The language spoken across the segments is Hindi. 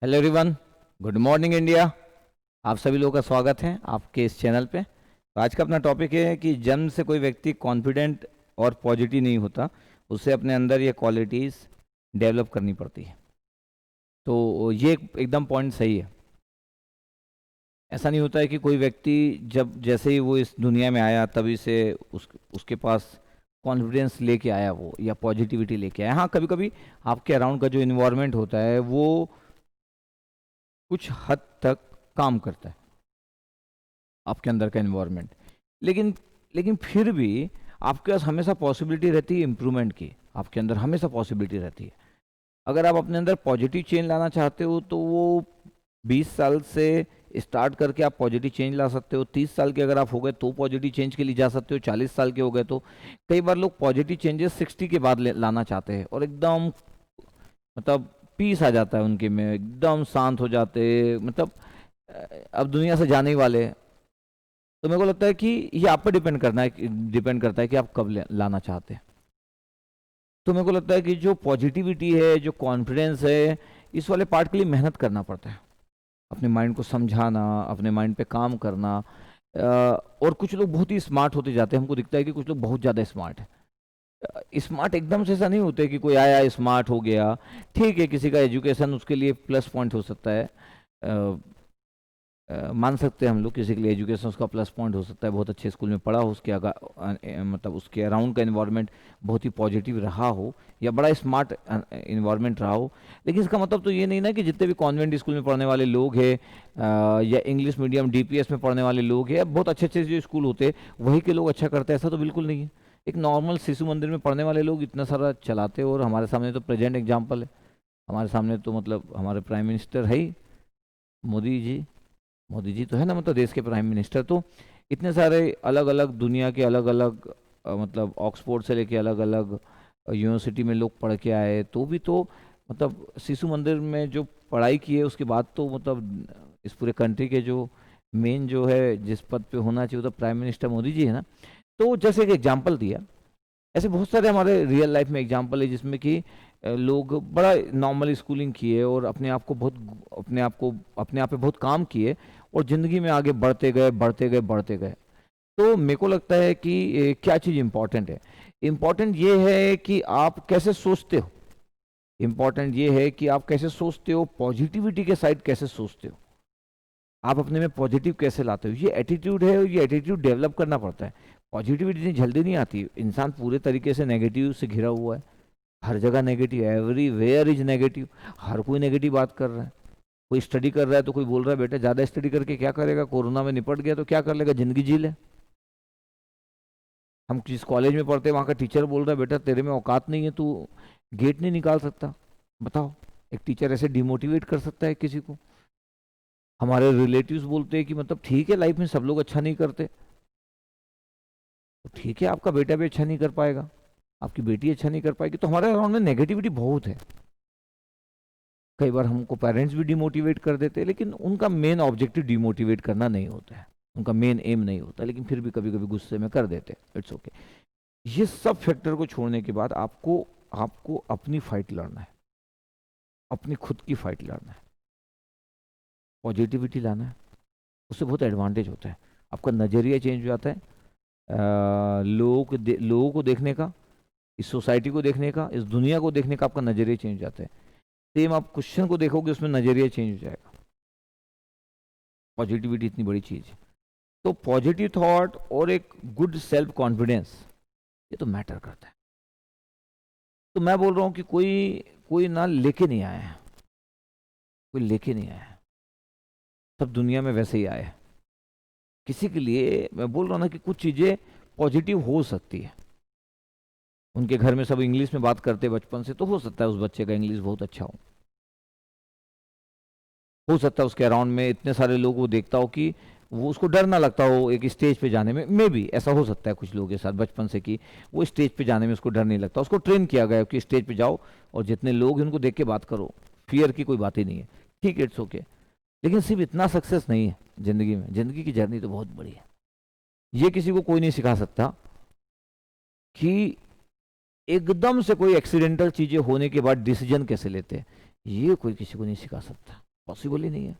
Hello everyone, good morning India. आप सभी लोगों का स्वागत है आपके इस चैनल पे। तो आज का अपना टॉपिक है कि जन्म से कोई व्यक्ति कॉन्फिडेंट और पॉजिटिव नहीं होता, उसे अपने अंदर ये क्वालिटीज़ डेवलप करनी पड़ती है। तो ये एकदम पॉइंट सही है। ऐसा नहीं होता है कि कोई व्यक्ति जब जैसे ही वो इस दुनिया में आया तभी से उसके पास कॉन्फिडेंस लेके आया वो, या पॉजिटिविटी लेके आया। हाँ, कभी कभी आपके अराउंड का जो इन्वायरमेंट होता है वो कुछ हद तक काम करता है, आपके अंदर का इन्वायरमेंट। लेकिन लेकिन फिर भी आपके पास हमेशा पॉसिबिलिटी रहती है इम्प्रूवमेंट की। आपके अंदर हमेशा पॉसिबिलिटी रहती है। अगर आप अपने अंदर पॉजिटिव चेंज लाना चाहते हो तो वो 20 साल से स्टार्ट करके आप पॉजिटिव चेंज ला सकते हो। 30 साल के अगर आप हो गए तो पॉजिटिव चेंज के लिए जा सकते हो। 40 साल के हो गए तो कई बार लोग पॉजिटिव चेंजेस 60 के बाद लाना चाहते हैं, और एकदम मतलब पीस आ जाता है उनके में, एकदम शांत हो जाते, मतलब अब दुनिया से जाने ही वाले हैं। तो मेरे को लगता है कि ये आप पर डिपेंड करता है कि आप कब लाना चाहते हैं। तो मेरे को लगता है कि जो पॉजिटिविटी है, जो कॉन्फिडेंस है, इस वाले पार्ट के लिए मेहनत करना पड़ता है। अपने माइंड को समझाना, अपने माइंड पे काम करना। और कुछ लोग बहुत ही स्मार्ट होते जाते हैं। हमको दिखता है कि कुछ लोग बहुत ज़्यादा स्मार्ट है। स्मार्ट एकदम से ऐसा नहीं होते कि कोई आया स्मार्ट हो गया। ठीक है, किसी का एजुकेशन उसके लिए प्लस पॉइंट हो सकता है। मान सकते हैं हम लोग, किसी के लिए एजुकेशन उसका प्लस पॉइंट हो सकता है, बहुत अच्छे स्कूल में पढ़ा हो, उसके मतलब उसके अराउंड का इन्वायरमेंट बहुत ही पॉजिटिव रहा हो, या बड़ा स्मार्ट इन्वायरमेंट रहा हो। लेकिन इसका मतलब तो ये नहीं ना कि जितने भी कॉन्वेंट स्कूल में पढ़ने वाले लोग हैं, या इंग्लिश मीडियम डीपीएस में पढ़ने वाले लोग हैं, बहुत अच्छे अच्छे जो स्कूल होते हैं वही के लोग अच्छा करते हैं, ऐसा तो बिल्कुल नहीं है। एक नॉर्मल शिशु मंदिर में पढ़ने वाले लोग इतना सारा चलाते हैं, और हमारे सामने तो प्रेजेंट एग्जाम्पल है। हमारे सामने तो मतलब हमारे प्राइम मिनिस्टर है ही, मोदी जी। मोदी जी तो है ना, मतलब देश के प्राइम मिनिस्टर। तो इतने सारे अलग अलग दुनिया के अलग अलग मतलब ऑक्सफोर्ड से लेके अलग अलग यूनिवर्सिटी में लोग पढ़ के आए, तो भी तो मतलब शिशु मंदिर में जो पढ़ाई की है उसके बाद तो मतलब इस पूरे कंट्री के जो मेन जो है, जिस पद पे होना चाहिए, वो तो प्राइम मिनिस्टर मोदी जी है ना। तो जैसे एक एग्जाम्पल दिया, ऐसे बहुत सारे हमारे रियल लाइफ में एग्जाम्पल है जिसमें कि लोग बड़ा नॉर्मल स्कूलिंग किए और अपने आप पे बहुत काम किए, और ज़िंदगी में आगे बढ़ते गए बढ़ते गए बढ़ते गए। तो मेरे को लगता है कि क्या चीज़ इम्पोर्टेंट है। इम्पोर्टेंट ये है कि आप कैसे सोचते हो। इम्पोर्टेंट ये है कि आप कैसे सोचते हो, पॉजिटिविटी के साइड कैसे सोचते हो, आप अपने में पॉजिटिव कैसे लाते हो। ये एटीट्यूड है, ये एटीट्यूड डेवलप करना पड़ता है। पॉजिटिविटी इतनी जल्दी नहीं आती। इंसान पूरे तरीके से नेगेटिव से घिरा हुआ है। हर जगह नेगेटिव, एवरीवेयर इज नेगेटिव। हर कोई नेगेटिव बात कर रहा है। कोई स्टडी कर रहा है तो कोई बोल रहा है बेटा ज़्यादा स्टडी करके क्या करेगा, कोरोना में निपट गया तो क्या कर लेगा, ज़िंदगी जी ले। हम जिस कॉलेज में पढ़ते हैं वहाँ का टीचर बोल रहा है बेटा तेरे में औकात नहीं है, तू गेट नहीं निकाल सकता। बताओ, एक टीचर ऐसे डिमोटिवेट कर सकता है किसी को। हमारे रिलेटिव्स बोलते हैं कि मतलब ठीक है, लाइफ में सब लोग अच्छा नहीं करते, तो ठीक है आपका बेटा भी अच्छा नहीं कर पाएगा, आपकी बेटी अच्छा नहीं कर पाएगी। तो हमारे अराउंड में नेगेटिविटी बहुत है। कई बार हमको पेरेंट्स भी डिमोटिवेट कर देते हैं, लेकिन उनका मेन ऑब्जेक्टिव डिमोटिवेट करना नहीं होता है, उनका मेन एम नहीं होता, लेकिन फिर भी कभी कभी गुस्से में कर देते हैं। It's okay. ये सब फैक्टर को छोड़ने के बाद आपको आपको अपनी फाइट लड़ना है, अपनी खुद की फाइट लड़ना है, पॉजिटिविटी लाना है। उससे बहुत एडवांटेज होता है। आपका नज़रिया चेंज हो जाता है। लोगों को देखने का, इस सोसाइटी को देखने का, इस दुनिया को देखने का आपका नज़रिया चेंज हो जाता है। सेम आप क्वेश्चन को देखोगे, उसमें नज़रिया चेंज हो जाएगा। पॉजिटिविटी इतनी बड़ी चीज़ है। तो पॉजिटिव थॉट और एक गुड सेल्फ कॉन्फिडेंस, ये तो मैटर करता है। तो मैं बोल रहा हूँ कि कोई कोई ना लेके नहीं आया है, कोई लेके नहीं आया है। सब दुनिया में वैसे ही आए हैं। किसी के लिए मैं बोल रहा हूँ ना कि कुछ चीज़ें पॉजिटिव हो सकती है। उनके घर में सब इंग्लिश में बात करते बचपन से, तो हो सकता है उस बच्चे का इंग्लिश बहुत अच्छा हो सकता है उसके अराउंड में इतने सारे लोग वो देखता हो कि वो उसको डर ना लगता हो एक स्टेज पे जाने में। मे बी ऐसा हो सकता है कुछ लोगों के साथ बचपन से कि वो स्टेज पे जाने में उसको डर नहीं लगता, उसको ट्रेन किया गया कि स्टेज पे जाओ और जितने लोग हैं उनको देख के बात करो, फियर की कोई बात ही नहीं है। ठीक है, इट्स ओके। लेकिन सिर्फ इतना सक्सेस नहीं है जिंदगी में। जिंदगी की जर्नी तो बहुत बड़ी है। ये किसी को कोई नहीं सिखा सकता कि एकदम से कोई एक्सीडेंटल चीजें होने के बाद डिसीजन कैसे लेते हैं। ये कोई किसी को नहीं सिखा सकता। पॉसिबल ही नहीं है,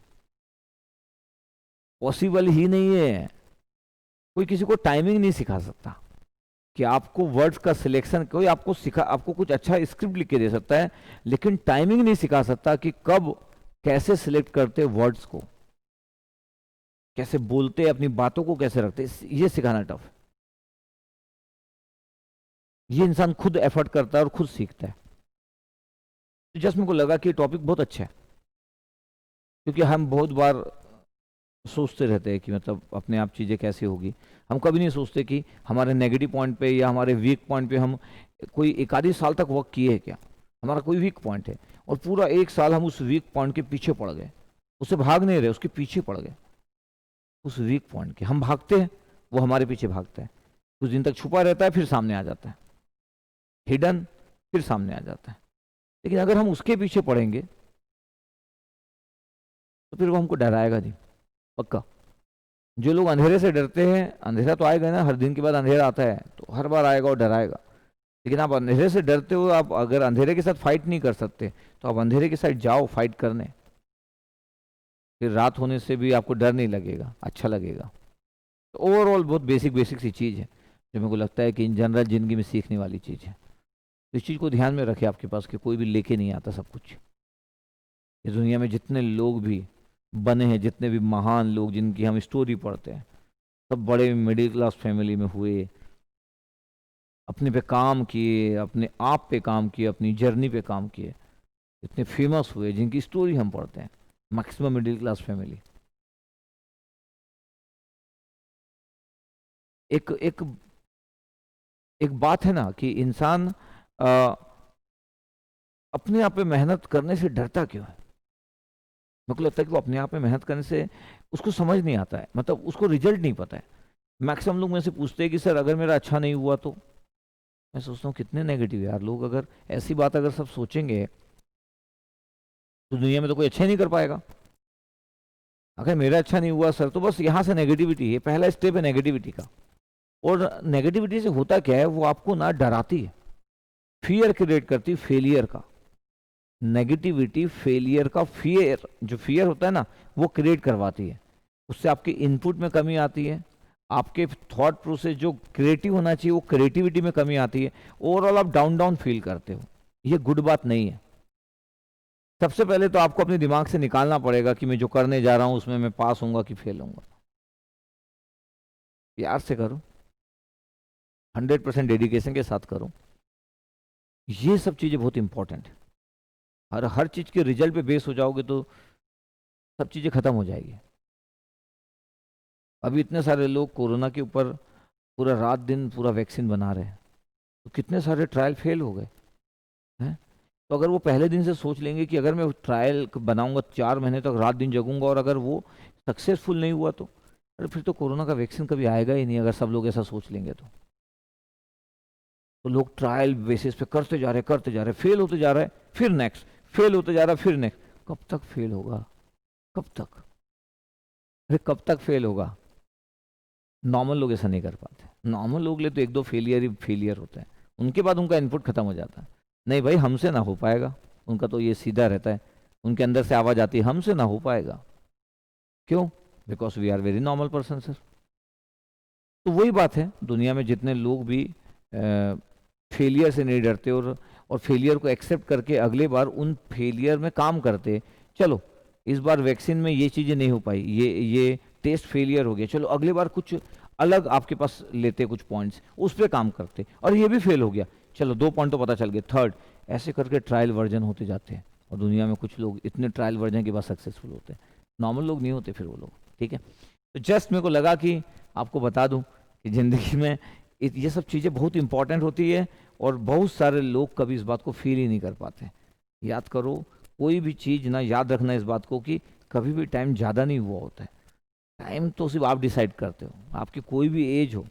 पॉसिबल ही नहीं है। कोई किसी को टाइमिंग नहीं सिखा सकता कि आपको वर्ड्स का सिलेक्शन, कोई आपको सिखा, आपको कुछ अच्छा स्क्रिप्ट लिख के दे सकता है, लेकिन टाइमिंग नहीं सिखा सकता कि कब कैसे सिलेक्ट करते वर्ड्स को, कैसे बोलते, अपनी बातों को कैसे रखते, ये सिखाना टफ है। ये इंसान खुद एफर्ट करता है और खुद सीखता है। तो जस्ट मेरे को लगा कि टॉपिक बहुत अच्छा है, क्योंकि हम बहुत बार सोचते रहते हैं कि मतलब अपने आप चीज़ें कैसे होगी। हम कभी नहीं सोचते कि हमारे नेगेटिव पॉइंट पे या हमारे वीक पॉइंट पे हम कोई एक आधी साल तक वर्क किए हैं क्या। हमारा कोई वीक पॉइंट है और पूरा एक साल हम उस वीक पॉइंट के पीछे पड़ गए, उससे भाग नहीं रहे, उसके पीछे पड़ गए। उस वीक पॉइंट के हम भागते हैं, वो हमारे पीछे भागता है, कुछ दिन तक छुपा रहता है, फिर सामने आ जाता है, हिडन, फिर सामने आ जाता है। लेकिन अगर हम उसके पीछे पड़ेंगे तो फिर वो हमको डराएगा नहीं, पक्का। जो लोग अंधेरे से डरते हैं, अंधेरा तो आएगा ना, हर दिन के बाद अंधेरा आता है, तो हर बार आएगा और डराएगा। लेकिन आप अंधेरे से डरते हो, आप अगर अंधेरे के साथ फाइट नहीं कर सकते तो आप अंधेरे के साथ जाओ फाइट करने, फिर रात होने से भी आपको डर नहीं लगेगा, अच्छा लगेगा। तो ओवरऑल बहुत बेसिक बेसिक सी चीज़ है जो मेरे को लगता है कि इन जनरल ज़िंदगी में सीखने वाली चीज़ है। तो इस चीज़ को ध्यान में रखें आपके पास कि कोई भी लेके नहीं आता सब कुछ। इस दुनिया में जितने लोग भी बने हैं, जितने भी महान लोग जिनकी हम स्टोरी पढ़ते हैं, सब बड़े मिडिल क्लास फैमिली में हुए, अपने पे काम किए, अपने आप पे काम किए, अपनी जर्नी पे काम किए, इतने फेमस हुए जिनकी स्टोरी हम पढ़ते हैं, मैक्सिमम मिडिल क्लास फैमिली। एक एक एक बात है ना कि इंसान अपने आप पे मेहनत करने से डरता क्यों है। मेरे को लगता है कि वो अपने आप में मेहनत करने से उसको समझ नहीं आता है, मतलब उसको रिजल्ट नहीं पता है। मैक्सिमम लोग मेरे से पूछते हैं कि सर अगर मेरा अच्छा नहीं हुआ तो। मैं सोचता हूँ कितने नेगेटिव यार लोग, अगर ऐसी बात अगर सब सोचेंगे तो दुनिया में तो कोई अच्छा ही नहीं कर पाएगा। अगर मेरा अच्छा नहीं हुआ सर, तो बस यहाँ से नेगेटिविटी है, पहला स्टेप है नेगेटिविटी का। और नेगेटिविटी से होता क्या है, वो आपको ना डराती है, फियर क्रिएट करती है, फेलियर का। नेगेटिविटी फेलियर का फियर, जो फियर होता है ना, वो क्रिएट करवाती है। उससे आपकी इनपुट में कमी आती है, आपके थॉट प्रोसेस जो क्रिएटिव होना चाहिए वो क्रिएटिविटी में कमी आती है, ओवरऑल आप डाउन डाउन फील करते हो। ये गुड बात नहीं है। सबसे पहले तो आपको अपने दिमाग से निकालना पड़ेगा कि मैं जो करने जा रहा हूं उसमें मैं पास होऊंगा कि फेल होऊंगा। प्यार से करो, 100% डेडिकेशन के साथ करो। ये सब चीज़ें बहुत इंपॉर्टेंट है। हर चीज़ के रिजल्ट पे बेस हो जाओगे तो सब चीज़ें खत्म हो जाएगी। अभी इतने सारे लोग कोरोना के ऊपर पूरा रात दिन पूरा वैक्सीन बना रहे हैं, तो कितने सारे ट्रायल फेल हो गए हैं। तो अगर वो पहले दिन से सोच लेंगे कि अगर मैं ट्रायल बनाऊंगा 4 महीने तक रात दिन जगूंगा और अगर वो सक्सेसफुल नहीं हुआ तो अरे फिर तो कोरोना का वैक्सीन कभी आएगा ही नहीं, अगर सब लोग ऐसा सोच लेंगे तो लोग ट्रायल बेसिस पे करते जा रहे, करते जा रहे, फेल होते जा रहा है, फिर नेक्स्ट, फेल होते जा रहा है, फिर नेक्स्ट। कब तक फेल होगा, कब तक, अरे कब तक फेल होगा। नॉर्मल लोग ऐसा नहीं कर पाते। नॉर्मल लोग ले तो 1-2 फेलियर ही फेलियर होते हैं, उनके बाद उनका इनपुट खत्म हो जाता है। नहीं भाई हमसे ना हो पाएगा, उनका तो ये सीधा रहता है, उनके अंदर से आवाज़ आती है हमसे ना हो पाएगा। क्यों? Because we are very normal person sir. तो वही बात है, दुनिया में जितने लोग भी फेलियर से नहीं डरते और फेलियर को एक्सेप्ट करके अगले बार उन फेलियर में काम करते। चलो इस बार वैक्सीन में ये चीज़ें नहीं हो पाई, ये टेस्ट फेलियर हो गया, चलो अगले बार कुछ अलग आपके पास लेते कुछ पॉइंट्स, उस पर काम करते, और ये भी फेल हो गया, चलो 2 पॉइंट तो पता चल गए, थर्ड, ऐसे करके ट्रायल वर्जन होते जाते हैं। और दुनिया में कुछ लोग इतने ट्रायल वर्जन के बाद सक्सेसफुल होते हैं, नॉर्मल लोग नहीं होते फिर वो लोग। ठीक है, तो जस्ट मेरे को लगा कि आपको बता दूं कि ज़िंदगी में ये सब चीज़ें बहुत इंपॉर्टेंट होती है, और बहुत सारे लोग कभी इस बात को फील ही नहीं कर पाते। याद करो, कोई भी चीज़ ना, याद रखना इस बात को कि कभी भी टाइम ज़्यादा नहीं हुआ होता है। टाइम तो सिर्फ आप डिसाइड करते हो, आपकी कोई भी एज हो,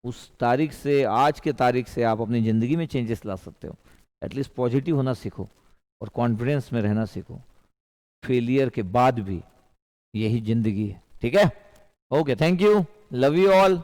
उस तारीख से, आज के तारीख से आप अपनी ज़िंदगी में चेंजेस ला सकते हो। एटलीस्ट पॉजिटिव होना सीखो और कॉन्फिडेंस में रहना सीखो। फेलियर के बाद भी यही ज़िंदगी है। ठीक है, okay, thank you, love you all.